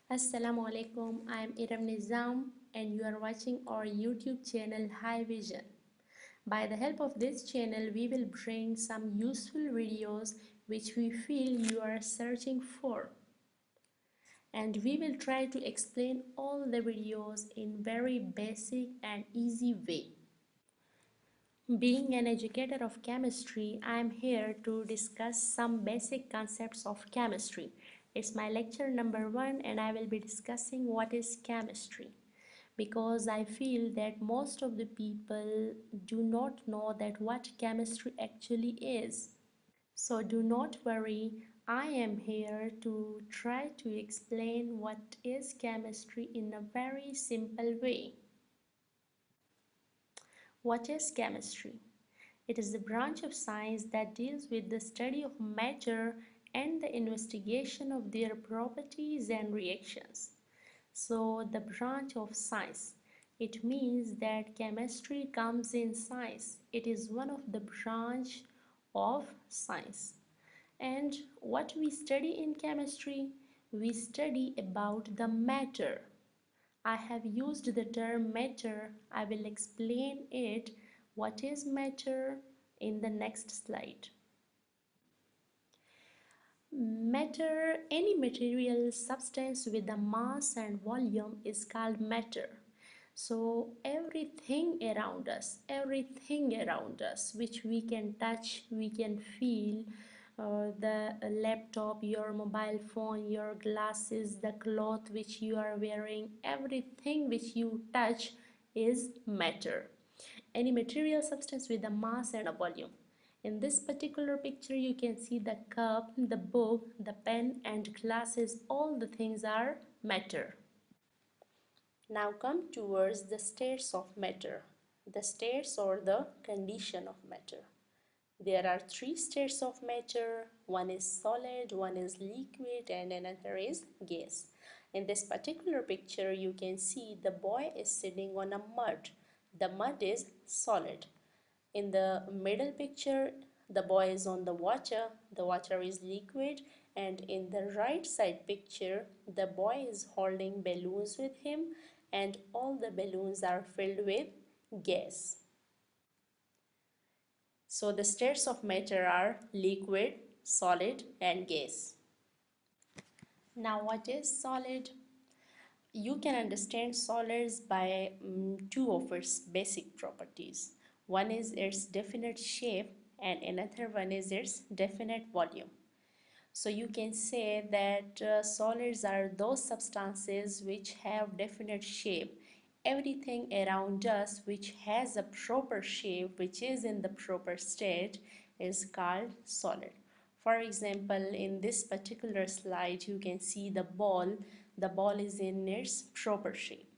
Assalamu alaikum. I am NIZAM and you are watching our YouTube channel High Vision. By the help of this channel, we will bring some useful videos which we feel you are searching for. And we will try to explain all the videos in very basic and easy way. Being an educator of chemistry, I am here to discuss some basic concepts of chemistry. It's my lecture number 1 and I will be discussing what is chemistry. Because I feel that most of the people do not know that what chemistry actually is. So do not worry, I am here to try to explain what is chemistry in a very simple way. What is chemistry? It is the branch of science that deals with the study of matter and the investigation of their properties and reactions. So, the branch of science. It means that chemistry comes in science. It is one of the branch of science. And what we study in chemistry? We study about the matter. I have used the term matter. I will explain it. What is matter in the next slide. Matter, any material substance with a mass and volume is called matter. So everything around us which we can touch, we can feel, the laptop, your mobile phone, your glasses, the cloth which you are wearing, everything which you touch is matter. Any material substance with a mass and a volume. In this particular picture, you can see the cup, the book, the pen and glasses, all the things are matter. Now come towards the states of matter, the states or the condition of matter. There are 3 states of matter. One is solid, one is liquid and another is gas. In this particular picture, you can see the boy is sitting on a mud. The mud is solid. In the middle picture, the boy is on the water is liquid, and in the right side picture, the boy is holding balloons with him and all the balloons are filled with gas. So the states of matter are liquid, solid and gas. Now what is solid? You can understand solids by two of its basic properties. One is its definite shape and another one is its definite volume. So you can say that solids are those substances which have definite shape. Everything around us which has a proper shape, which is in the proper state, is called solid. For example, in this particular slide, you can see the ball. The ball is in its proper shape.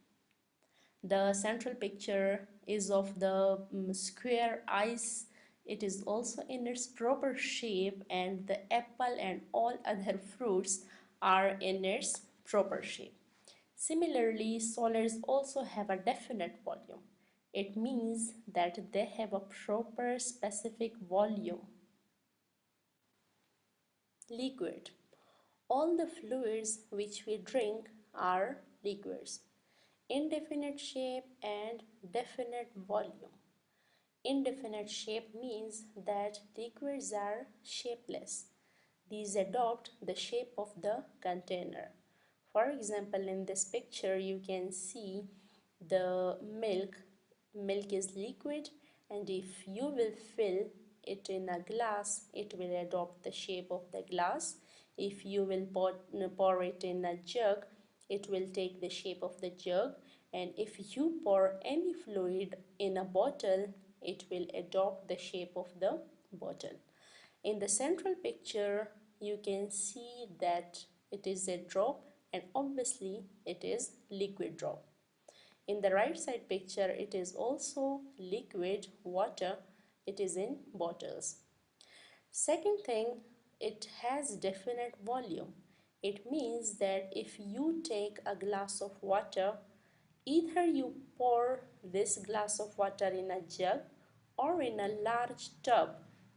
The central picture is of the square ice. It is also in its proper shape, and the apple and all other fruits are in its proper shape. Similarly, solids also have a definite volume. It means that they have a proper specific volume. Liquid. All the fluids which we drink are liquids. Indefinite shape and definite volume. Indefinite shape means that liquids are shapeless. These adopt the shape of the container. For example, in this picture you can see the milk. Milk is liquid, and if you will fill it in a glass, it will adopt the shape of the glass. If you will pour it in a jug, it will take the shape of the jug, and if you pour any fluid in a bottle, it will adopt the shape of the bottle. In the central picture, you can see that it is a drop, and obviously it is liquid drop. In the right side picture, it is also liquid water. It is in bottles. Second thing, it has definite volume. It means that if you take a glass of water, either you pour this glass of water in a jug or in a large tub,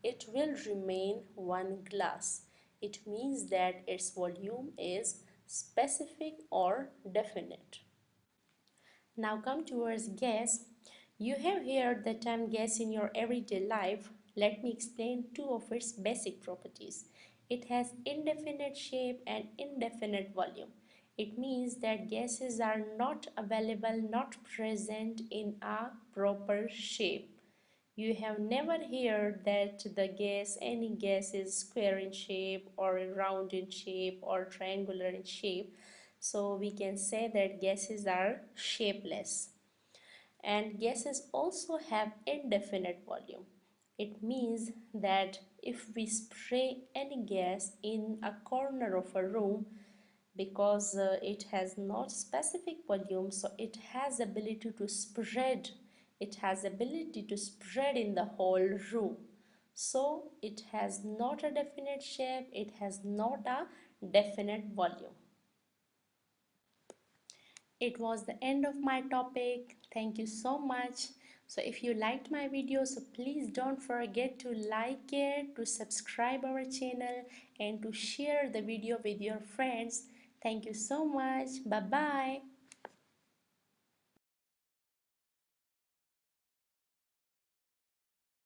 it will remain one glass. It means that its volume is specific or definite. Now come towards gas. You have heard the term gas in your everyday life. Let me explain two of its basic properties. It has indefinite shape and indefinite volume. It means that gases are not available, not present in a proper shape. You have never heard that any gas is square in shape or round in shape or triangular in shape. So we can say that gases are shapeless. And gases also have indefinite volume. It means that if we spray any gas in a corner of a room, because it has not specific volume, so it has ability to spread, in the whole room. So it has not a definite shape, it has not a definite volume. It was the end of my topic. Thank you so much. So if you liked my video, so please don't forget to like it, to subscribe our channel, and to share the video with your friends. Thank you so much. Bye bye.